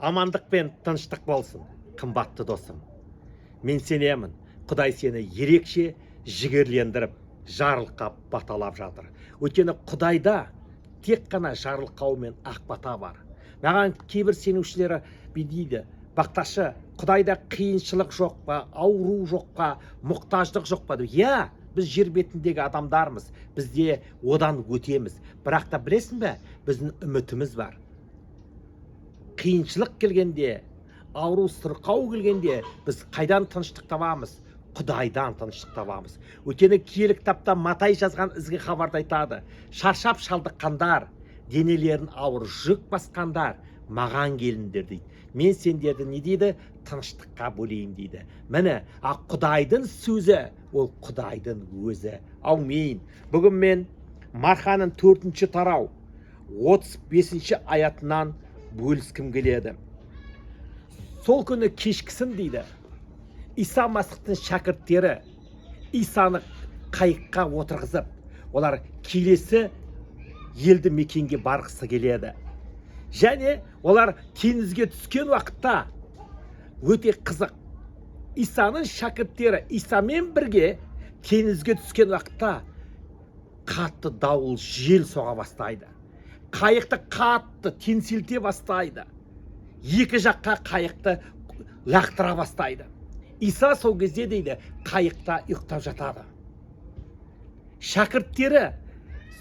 Амандық пен тыныштық болсын, қымбатты досым. Мен сенемін, Құдай сені ерекше жігерлендіріп, жарылқап баталап жатыр. Өйткені Құдайда тек қана жарылқау мен ақ бата бар. Маған кейбір сенушілері дейді, бақташы, Құдайда қиыншылық жоқ па, ауру жоқ па, мұқтаждық жоқ па? Иә, біз жер бетіндегі адамдармыз, бізде одан өтеміз. Бірақ та білесің бе, біздің үмітіміз бар. Қиыншылық келгенде, ауру сырқау келгенде, біз қайдан тыныштық табамыз? Құдайдан тыныштық табамыз. Өйткені киелі кітапта Матай жазған ізгі хабарда айтады: шаршап шалдыққандар, денелерін ауыр жүк басқандар, маған келіңдер дейді. Мен сендерді не дейді? Тыныштыққа бөлейін дейді. Міне, Құдайдың сөзі, ол Құдайдың өзі. Аумин. Бүгін мен Марқаның 4-ші тарау 35-ші аятынан бөліскім келеді. Сол күні кешкісін дейді, Иса Масихтың шәкірттері Исаны қайыққа отырғызып, олар келесі елді мекенге барғысы келеді. Және олар теңізге түскен уақытта өте қызық. Исаның шәкірттері Исамен бірге теңізге түскен уақытта қатты дауыл жел соға бастайды. Қайықты қатты теңселте бастайды. Екі жаққа қайықты лақтыра бастайды. Иса сол кезде дейді, қайықта ұйықтап жатады. Шәкірттері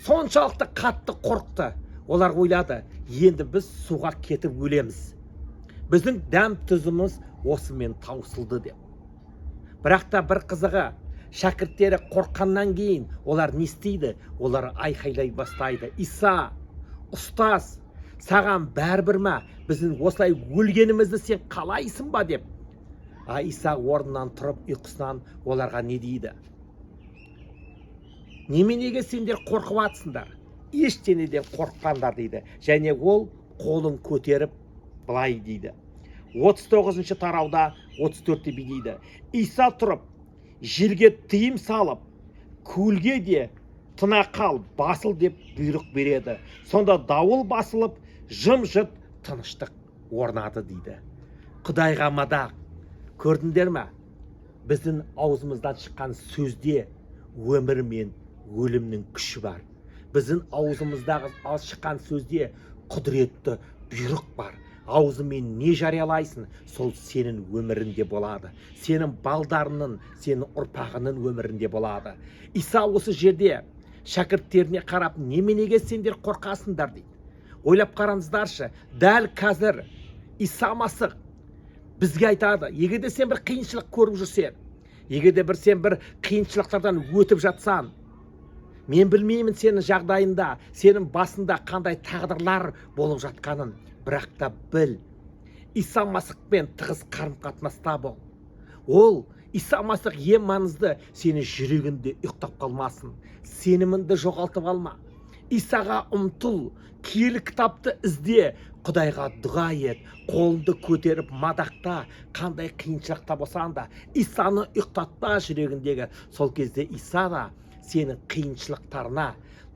соншалықты қатты қорықты. Олар ойлады, енді біз суға кетіп өлеміз. Біздің дәм тұзымыз осымен таусылды деп. Бірақ та бір қызығы, шәкірттері қорққаннан кейін олар не істейді? Олар айқайлай бастайды. Иса, ұстаз, саған бәрібір ме? Біздің осылай өлгенімізді сен қалайсың ба деп. Иса орнынан тұрып ұйқысынан оларға не дейді? Неменеге сендер қорқып атсыңдар? Ештеңеден қорықпаңдар дейді. Және ол қолын көтеріп былай дейді. 39-ші тарауда 34-те дейді. Иса тұрып, жерге тыйым салып, көлге де тына қал, басыл деп бұйрық береді. Сонда дауыл басылып, жым-жырт тыныштық орнады дейді. Құдайға мадақ. Көрдіңдер ме? Біздің аузымыздан шыққан сөзде өмір мен өлімнің күші бар. Біздің аузымыздағы шыққан сөзде құдіретті бұйрық бар. Аузымен не жариялайсың, сол сенің өмірінде болады. Сенің балдарының, сенің ұрпағының өмірінде болады. Иса осы жерде шәкірттеріне қарап, неменеге сендер қорқасыңдар дейді. Ойлап қараңыздаршы, дәл қазір Иса Масих бізге айтады, егерде сен бір қиыншылық көріп жүрсең, егерде сен бір қиыншылықтардан өтіп жатсан, мен білмеймін сенің жағдайында, сенің басында қандай тағдырлар болып жатқанын, бірақ та біл, Иса Масихпен тығыз қарым-қатынаста бол. Ол Иса Масих ең маңызды, сені жүрегінде ұйықтап қалмасын, сеніміңді жоғалтып алма. Исаға ұмтыл, киелі кітапты ізде, Құдайға дұға ет, қолыңды көтеріп мадақта, қандай қиыншылықта болсаң да, Исаны ұйықтатпа жүрегіндегі. Сол кезде Иса да сенің қиыншылықтарына,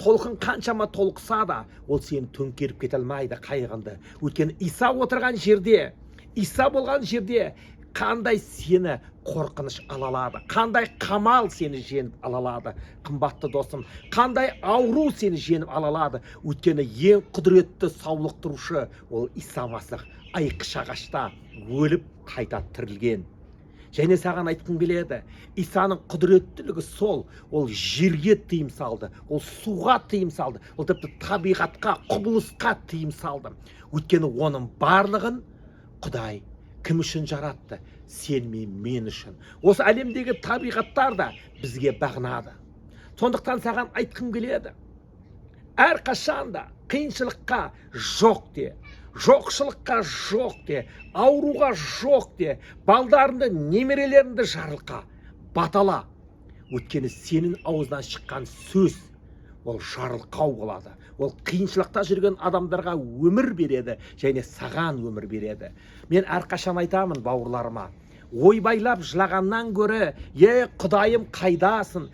толқын қаншама толқыса да, ол сені төңкеріп кете алмайды қайығыңды. Өйткені Иса отырған жерде, Иса болған жерде қандай сені қорқыныш алалады, қандай қамал сені жеңіп алалады, қымбатты досым, қандай ауру сені жеңіп алалады. Өйткені ең құдіретті саулықтырушы ол Иса Масих айқыш-ағашта өліп қайта тірілген. Және саған айтқым келеді, Исаның құдіреттілігі сол, ол жерге тыйым салды, ол суға тыйым салды, ол тіпті табиғатқа, құбылысқа тыйым салды. Өйткені оның барлығын Құдай кім үшін жаратты? Сен мен үшін. Осы әлемдегі табиғаттар да бізге бағынады. Сондықтан саған айтқым келеді, әрқашанда қиыншылыққа жоқ де, жоқшылыққа жоқ де, ауруға жоқ де, балдарыңды, немерелеріңді жарылқа, батала. Өйткені сенің аузынан шыққан сөз ол жарылқау болады. Ол қиыншылықта жүрген адамдарға өмір береді, және саған өмір береді. Мен әрқашан айтамын бауырларыма, ойбайлап жылағаннан гөрі, Құдайым қайдасың,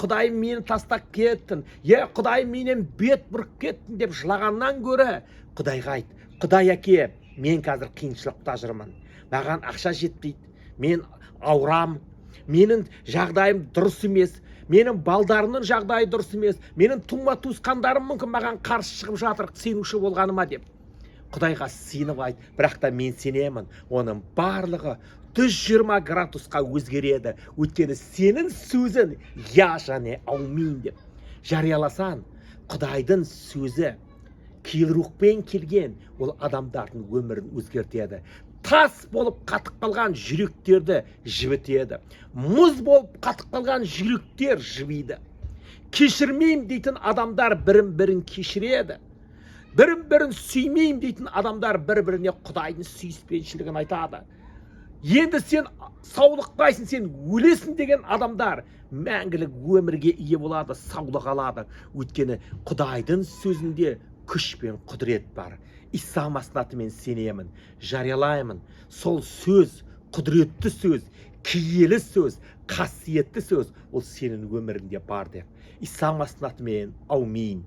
Құдайым мені тастап кеттің, Құдайым менен бет бұрып кеттің деп жылағаннан гөрі, Құдайға айт, Құдай әке, мен қазір қиыншылықта жүрмін, маған ақша жетпейді, мен ауырам, менің жағдайым дұрыс емес, менің балдарымның жағдайы дұрыс емес, менің тума туысқандарым мүмкін маған қарсы шығып жатыр сенуші болғаныма деп. Құдайға сеніп айт, бірақ та мен сенемін, оның барлығы 120 градусқа өзгереді. Өйткені сенің сөзін я және аумин деп жарияласан, Құдайдың сөзі келрухпен келген, ол адамдардың өмірін өзгертеді. Тас болып қатып қалған жүректерді жібітеді. Мұз болып қатып қалған жүректер жібиді. Кешірмеймін дейтін адамдар бірін-бірін кешіреді. Бірін-бірін сүймеймін дейтін адамдар бір-біріне Құдайдың сүйіспеншілігін айтады. Енді сен саулықтайсың, сен өлесің деген адамдар мәңгілік өмірге ие болады, саулық алады. Өйткені Құдайдың сөзінде күш пен құдірет бар. Иса Масихтың атымен сенемін, жариялаймын. Сол сөз, құдіретті сөз, киелі сөз, қасиетті сөз, ол сенің өміріңде бар деп. Иса Масихтың атымен аумин.